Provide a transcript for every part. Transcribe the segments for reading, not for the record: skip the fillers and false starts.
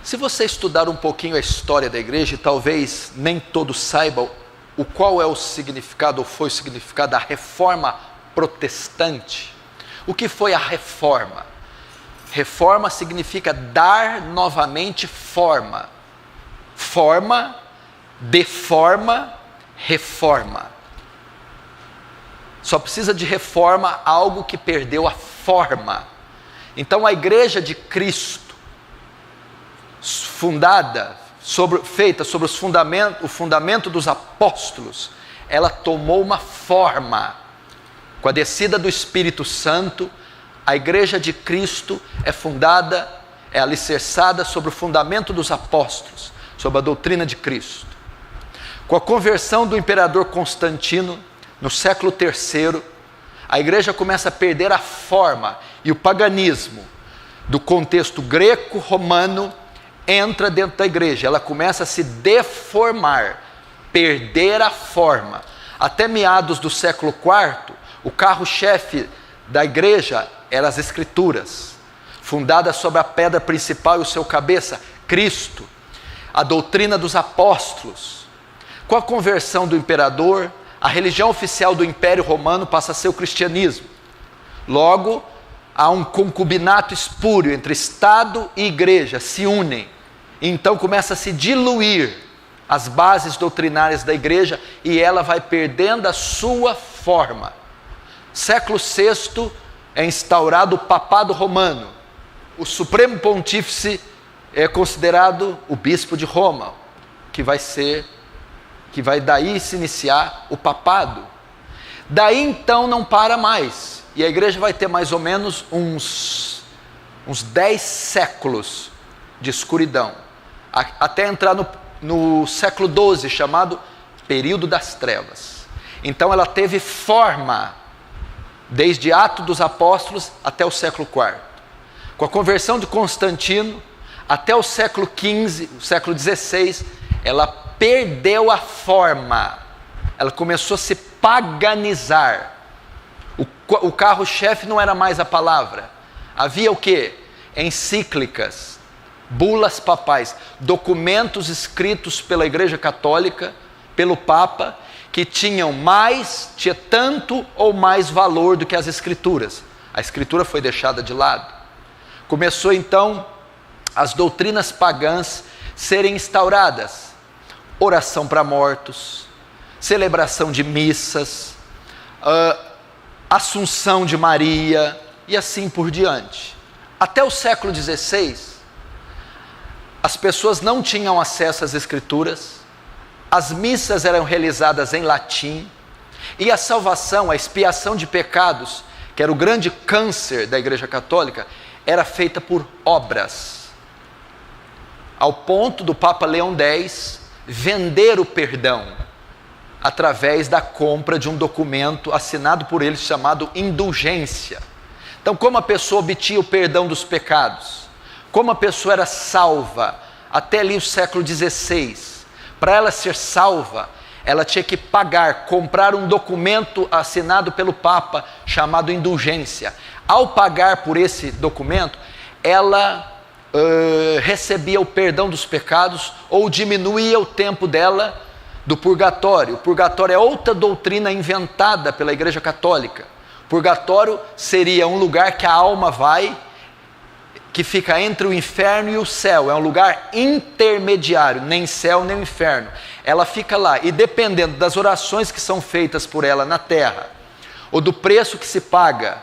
Se você estudar um pouquinho a história da igreja, e talvez nem todos saibam qual é o significado, ou foi o significado da reforma protestante. O que foi a reforma? Reforma significa dar novamente forma. Forma, deforma, reforma. Só precisa de reforma algo que perdeu a forma. Então a igreja de Cristo, feita sobre o fundamento dos apóstolos, ela tomou uma forma. Com a descida do Espírito Santo, a igreja de Cristo é fundada, é alicerçada sobre o fundamento dos apóstolos, sobre a doutrina de Cristo. Com a conversão do imperador Constantino, no século III, a igreja começa a perder a forma, e o paganismo do contexto greco-romano entra dentro da igreja. Ela começa a se deformar, perder a forma. Até meados do século IV, o carro-chefe da igreja eram as Escrituras, fundadas sobre a pedra principal e o seu cabeça, Cristo, a doutrina dos apóstolos. Com a conversão do imperador, a religião oficial do Império Romano passa a ser o cristianismo. Logo, há um concubinato espúrio entre Estado e igreja, se unem. Então começa a se diluir as bases doutrinárias da igreja e ela vai perdendo a sua forma. Século VI é instaurado o papado romano. O supremo pontífice é considerado o bispo de Roma, que vai daí se iniciar o papado. Daí então não para mais. E a igreja vai ter mais ou menos uns 10 séculos de escuridão, até entrar no século XII, chamado período das trevas. Então ela teve forma, desde Atos dos Apóstolos até o século IV. Com a conversão de Constantino, até o século XV, o século XVI, ela perdeu a forma, ela começou a se paganizar. O carro-chefe não era mais a palavra. Havia o quê? Encíclicas, bulas papais, documentos escritos pela Igreja Católica, pelo Papa, que tinha tanto ou mais valor do que as Escrituras. A Escritura foi deixada de lado. Começou então as doutrinas pagãs serem instauradas. Oração para mortos, celebração de missas, Assunção de Maria e assim por diante. Até o século XVI, as pessoas não tinham acesso às Escrituras, as missas eram realizadas em latim, e a salvação, a expiação de pecados, que era o grande câncer da Igreja Católica, era feita por obras, ao ponto do Papa Leão X vender o perdão através da compra de um documento assinado por ele chamado indulgência. Então, como a pessoa obtinha o perdão dos pecados, como a pessoa era salva até ali o século XVI, para ela ser salva, ela tinha que comprar um documento assinado pelo Papa chamado indulgência. Ao pagar por esse documento, ela recebia o perdão dos pecados ou diminuía o tempo dela do purgatório. O purgatório é outra doutrina inventada pela Igreja Católica. Purgatório seria um lugar que a alma vai, que fica entre o inferno e o céu. É um lugar intermediário, nem céu nem inferno. Ela fica lá e, dependendo das orações que são feitas por ela na terra, ou do preço que se paga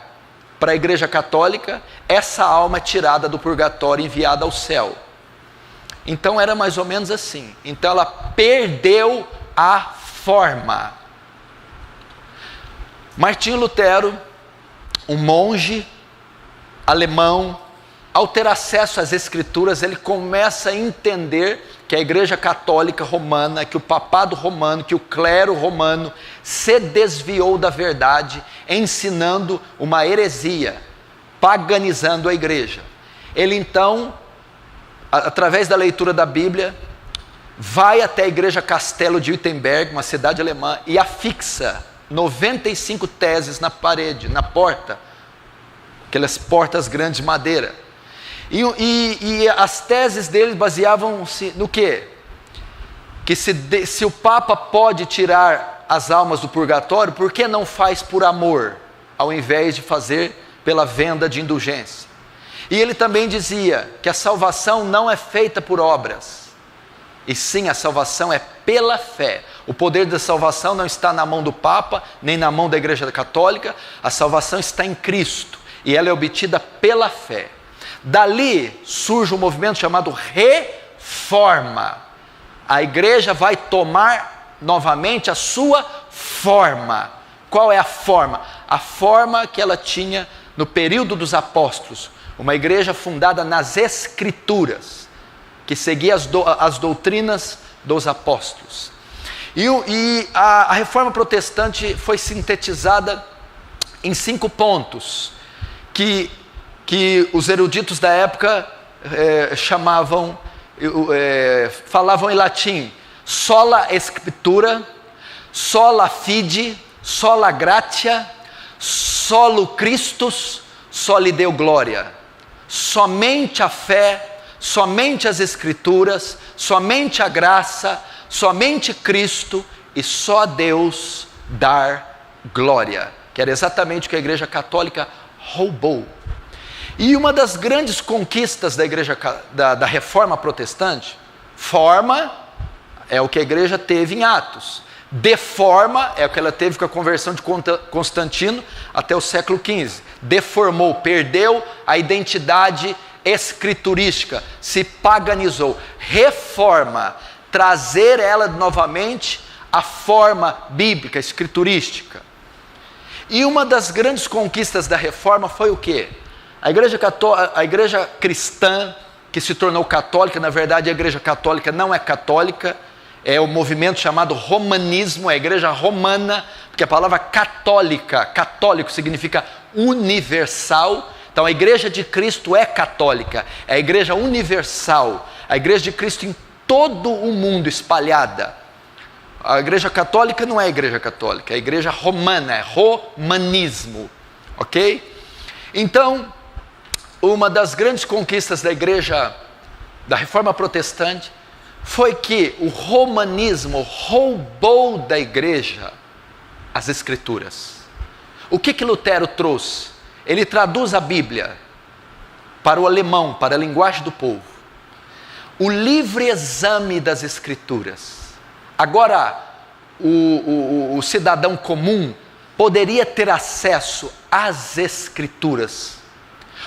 para a Igreja Católica, essa alma é tirada do purgatório e enviada ao céu. Então era mais ou menos assim. Então ela perdeu a forma. Martinho Lutero, um monge alemão, ao ter acesso às Escrituras, ele começa a entender que a Igreja Católica Romana, que o papado romano, que o clero romano se desviou da verdade, ensinando uma heresia, paganizando a igreja. Ele então, através da leitura da Bíblia, vai até a igreja Castelo de Wittenberg, uma cidade alemã, e afixa 95 teses na parede, na porta, aquelas portas grandes de madeira. E as teses deles baseavam-se no quê? Que se o Papa pode tirar as almas do purgatório, por que não faz por amor, ao invés de fazer pela venda de indulgência? E ele também dizia que a salvação não é feita por obras, e sim a salvação é pela fé. O poder da salvação não está na mão do Papa, nem na mão da Igreja Católica. A salvação está em Cristo, e ela é obtida pela fé. Dali surge um movimento chamado Reforma. A igreja vai tomar novamente a sua forma. Qual é a forma? A forma que ela tinha no período dos apóstolos. Uma igreja fundada nas Escrituras, que seguia as doutrinas dos apóstolos. E a reforma protestante foi sintetizada em 5 pontos, que os eruditos da época falavam em latim: sola scriptura, sola fide, sola gratia, solo Christus, soli Deo gloria. Somente a fé, somente as Escrituras, somente a graça, somente Cristo e só a Deus dar glória. Que era exatamente o que a Igreja Católica roubou. E uma das grandes conquistas da Igreja da Reforma Protestante, forma é o que a Igreja teve em Atos, deforma é o que ela teve com a conversão de Constantino até o século XV. Deformou, perdeu a identidade escriturística, se paganizou. Reforma, trazer ela novamente à forma bíblica, escriturística. E uma das grandes conquistas da Reforma foi o quê? A igreja cristã, que se tornou católica, na verdade a Igreja Católica não é católica, é o movimento chamado romanismo, é a Igreja Romana, porque a palavra católico significa universal. Então a Igreja de Cristo é católica, é a Igreja universal, a Igreja de Cristo em todo o mundo espalhada. A Igreja Católica não é a Igreja Católica, é a Igreja Romana, é romanismo, ok? Então, uma das grandes conquistas da Igreja, da Reforma Protestante, foi que o romanismo roubou da Igreja as Escrituras. O que Lutero trouxe? Ele traduz a Bíblia para o alemão, para a linguagem do povo. O livre exame das Escrituras. Agora, o cidadão comum poderia ter acesso às Escrituras.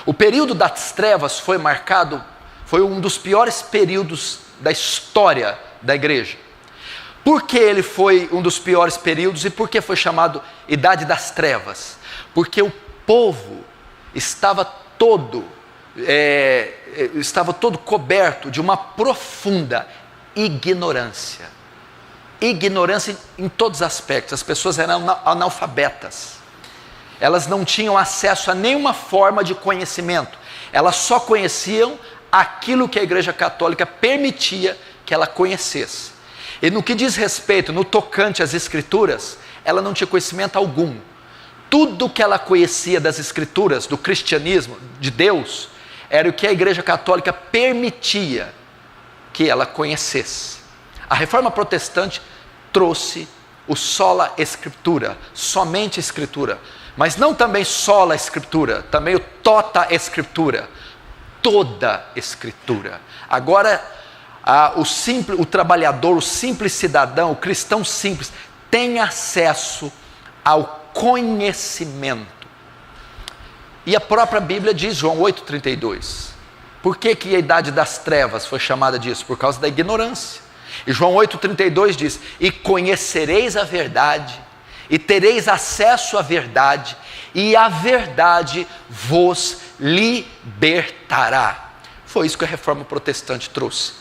O período das trevas foi um dos piores períodos da história da igreja. Por que ele foi um dos piores períodos e por que foi chamado Idade das Trevas? Porque o povo estava todo coberto de uma profunda ignorância. Ignorância em todos os aspectos. As pessoas eram analfabetas. Elas não tinham acesso a nenhuma forma de conhecimento. Elas só conheciam aquilo que a Igreja Católica permitia que ela conhecesse. E no que diz respeito, no tocante às Escrituras, ela não tinha conhecimento algum. Tudo que ela conhecia das Escrituras, do cristianismo, de Deus, era o que a Igreja Católica permitia que ela conhecesse. A Reforma Protestante trouxe o sola Escritura, somente a Escritura, mas não também sola Escritura, também o tota Escritura, toda Escritura. Agora, o trabalhador, o simples cidadão, o cristão simples, tem acesso ao conhecimento. E a própria Bíblia diz, João 8,32, por que a idade das trevas foi chamada disso? Por causa da ignorância. E João 8,32 diz, e conhecereis a verdade, e tereis acesso à verdade, e a verdade vos libertará. Foi isso que a Reforma Protestante trouxe.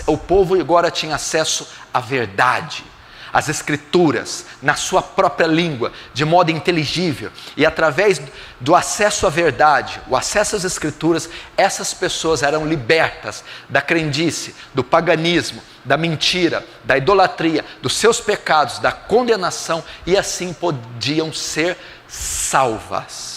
O povo agora tinha acesso à verdade, às Escrituras, na sua própria língua, de modo inteligível. E através do acesso à verdade, o acesso às Escrituras, essas pessoas eram libertas da crendice, do paganismo, da mentira, da idolatria, dos seus pecados, da condenação, e assim podiam ser salvas.